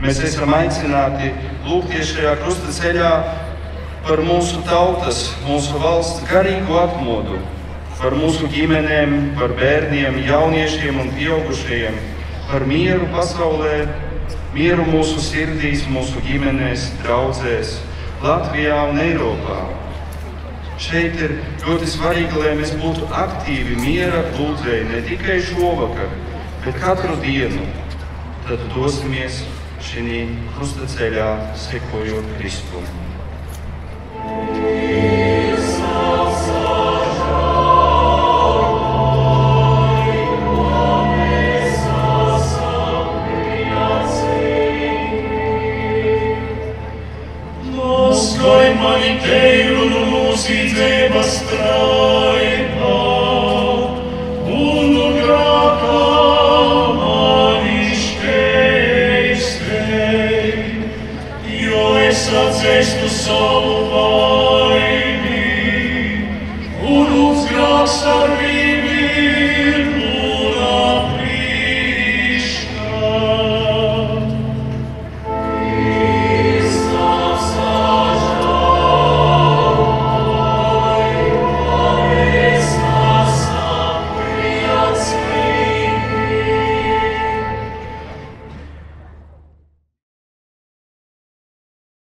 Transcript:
Mēs esam aicināti lūgties šajā krusta ceļā par mūsu tautas, mūsu valsts garīgu atmodu, par mūsu ģimenēm, par bērniem, jauniešiem un pieaugušajiem, par mieru pasaulē, mieru mūsu sirdīs, mūsu ģimenēs, draudzēs, Latvijā un Eiropā. Šeit ir ļoti svarīgi, lai mēs būtu aktīvi miera lūdzēji ne tikai šovakar, bet katru dienu. Tad dosimies šī krusta ceļā, sekojot Kristum. Savu vaini, un uz grāks ar